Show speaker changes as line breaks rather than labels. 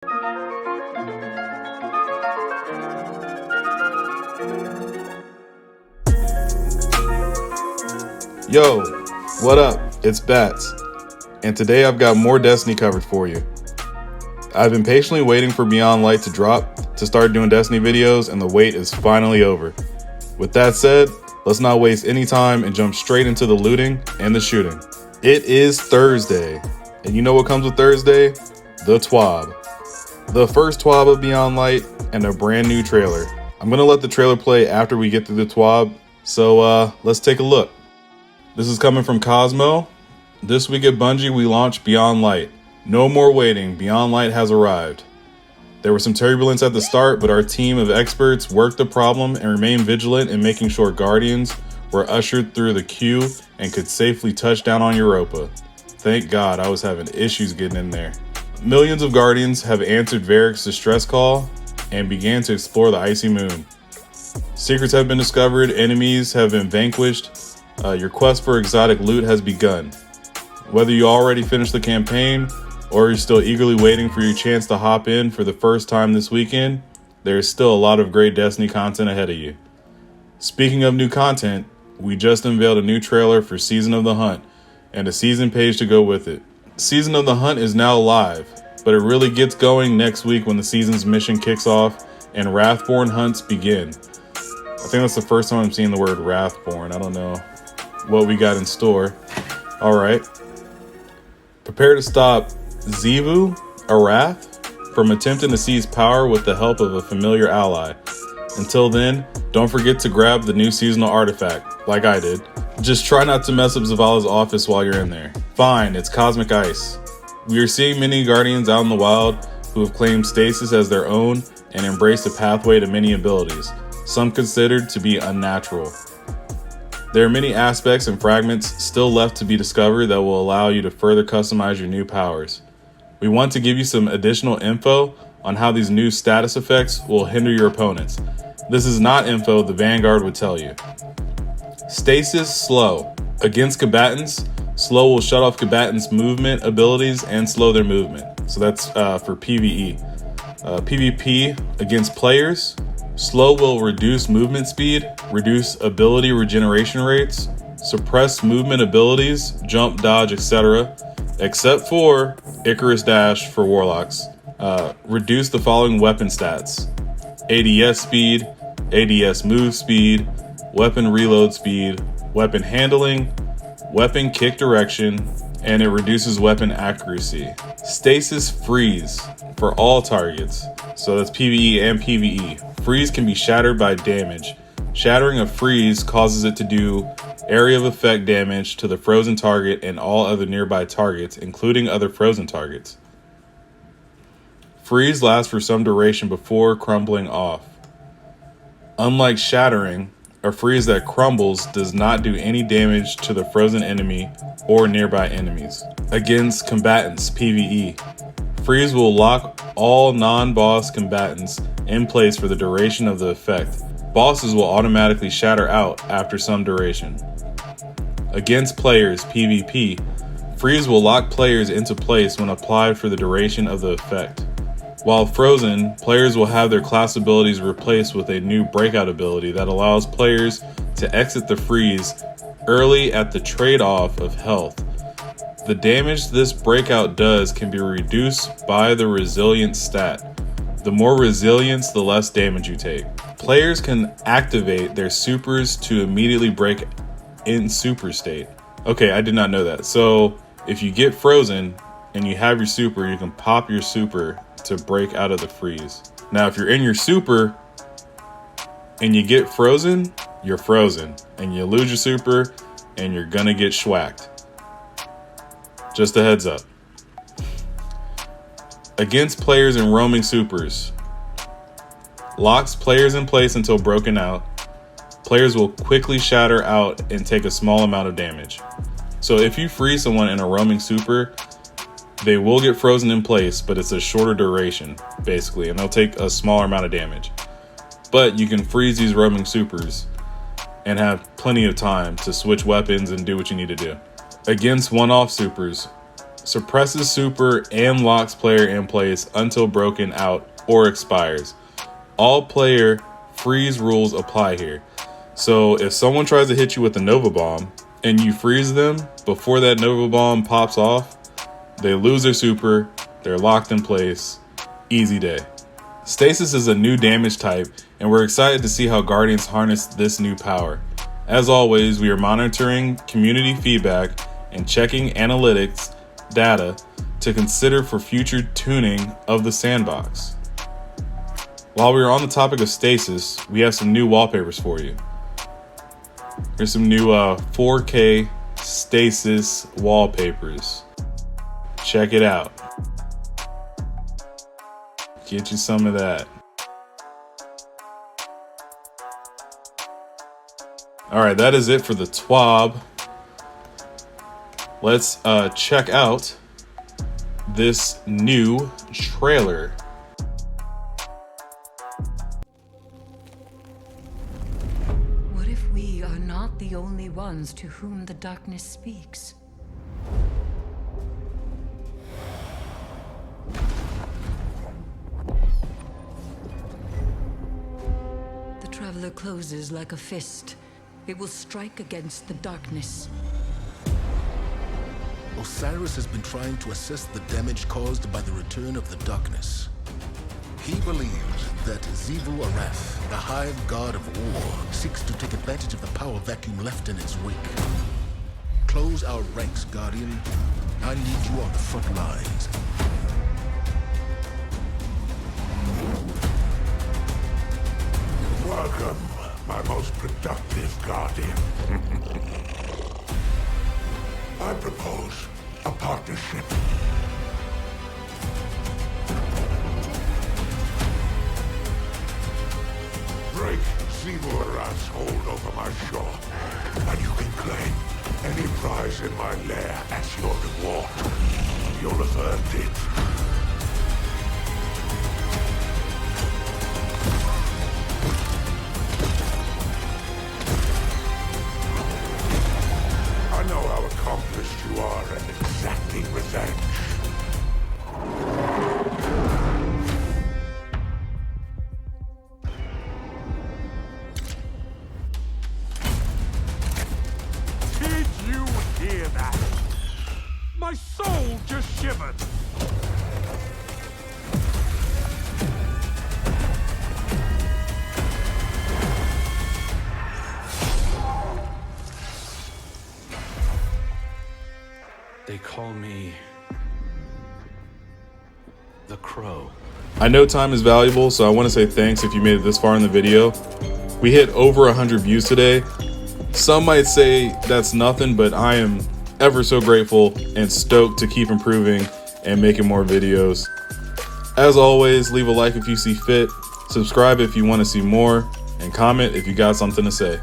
Yo, what up? It's Bats, and today I've got more Destiny covered for you. I've been patiently waiting for Beyond Light to drop to start doing Destiny videos, and the wait is finally over. With that said, let's not waste any time and jump straight into the looting and the shooting. It is Thursday, and you know what comes with Thursday? The Twab. The first Twab of Beyond Light and a brand new trailer. I'm gonna let the trailer play after we get through the Twab, so let's take a look. This is coming from Cosmo. This week at Bungie, we launched Beyond Light. No more waiting, Beyond Light has arrived. There was some turbulence at the start, but our team of experts worked the problem and remained vigilant in making sure Guardians were ushered through the queue and could safely touch down on Europa. Thank God, I was having issues getting in there. Millions of Guardians have answered Varric's distress call and began to explore the icy moon. Secrets have been discovered, enemies have been vanquished. Your quest for exotic loot has begun. Whether you already finished the campaign or you're still eagerly waiting for your chance to hop in for the first time this weekend, there is still a lot of great Destiny content ahead of you. Speaking of new content, we just unveiled a new trailer for Season of the Hunt and a season page to go with it. Season of the Hunt is now live, but it really gets going next week when the season's mission kicks off and Wrathborn hunts begin. I think that's the first time I'm seeing the word Wrathborn. I don't know what we got in store. All right. Prepare to stop Xivu, a Wrath, from attempting to seize power with the help of a familiar ally. Until then, don't forget to grab the new seasonal artifact, like I did. Just try not to mess up Zavala's office while you're in there. Fine, it's Cosmic Ice. We are seeing many Guardians out in the wild who have claimed Stasis as their own and embraced a pathway to many abilities, some considered to be unnatural. There are many aspects and fragments still left to be discovered that will allow you to further customize your new powers. We want to give you some additional info on how these new status effects will hinder your opponents. This is not info the Vanguard would tell you. Stasis Slow. Against combatants, Slow will shut off combatants' movement abilities and slow their movement. So that's for PvE. PvP against players, Slow will reduce movement speed, reduce ability regeneration rates, suppress movement abilities, jump, dodge, etc., except for Icarus Dash for Warlocks. Reduce the following weapon stats: ADS speed, ADS move speed, weapon reload speed, weapon handling, weapon kick direction, and it reduces weapon accuracy. Stasis Freeze for all targets. So that's PvE and PvE. Freeze can be shattered by damage. Shattering a freeze causes it to do area of effect damage to the frozen target and all other nearby targets, including other frozen targets. Freeze lasts for some duration before crumbling off. Unlike shattering, a freeze that crumbles does not do any damage to the frozen enemy or nearby enemies. Against combatants, PvE. Freeze will lock all non-boss combatants in place for the duration of the effect. Bosses will automatically shatter out after some duration. Against players, PvP. Freeze will lock players into place when applied for the duration of the effect. While frozen, players will have their class abilities replaced with a new breakout ability that allows players to exit the freeze early at the trade-off of health. The damage this breakout does can be reduced by the resilience stat. The more resilience, the less damage you take. Players can activate their supers to immediately break in super state. Okay, I did not know that. So if you get frozen and you have your super, you can pop your super to break out of the freeze. Now, if you're in your super and you get frozen, you're frozen. And you lose your super and you're gonna get schwacked. Just a heads up. Against players in roaming supers. Locks players in place until broken out. Players will quickly shatter out and take a small amount of damage. So if you freeze someone in a roaming super, they will get frozen in place, but it's a shorter duration, basically, and they'll take a smaller amount of damage. But you can freeze these roaming supers and have plenty of time to switch weapons and do what you need to do. Against one-off supers, suppresses super and locks player in place until broken out or expires. All player freeze rules apply here. So if someone tries to hit you with a Nova Bomb and you freeze them before that Nova Bomb pops off, they lose their super, they're locked in place, easy day. Stasis is a new damage type, and we're excited to see how Guardians harness this new power. As always, we are monitoring community feedback and checking analytics data to consider for future tuning of the sandbox. While we are on the topic of Stasis, we have some new wallpapers for you. There's some new 4K Stasis wallpapers. Check it out. Get you some of that. Alright, that is it for the T.W.A.B. Let's check out this new trailer.
What if we are not the only ones to whom the darkness speaks? The traveler closes like a fist. It will strike against the darkness.
Osiris has been trying to assess the damage caused by the return of the darkness. He believes that Xivu Arath, the Hive God of War, seeks to take advantage of the power vacuum left in its wake. Close our ranks, Guardian. I need you on the front lines.
Welcome, my most productive Guardian. I propose a partnership. Break Xivu Arath's hold over my shore, and you can claim any prize in my lair as your reward. You'll have earned it. I know how accomplished you are at exacting revenge.
Did you hear that? My soul just shivered.
They call me the Crow.
I know time is valuable, so I want to say thanks if you made it this far in the video. We hit over 100 views today. Some might say that's nothing, but I am ever so grateful and stoked to keep improving and making more videos. As always, leave a like if you see fit, subscribe if you want to see more, and comment if you got something to say.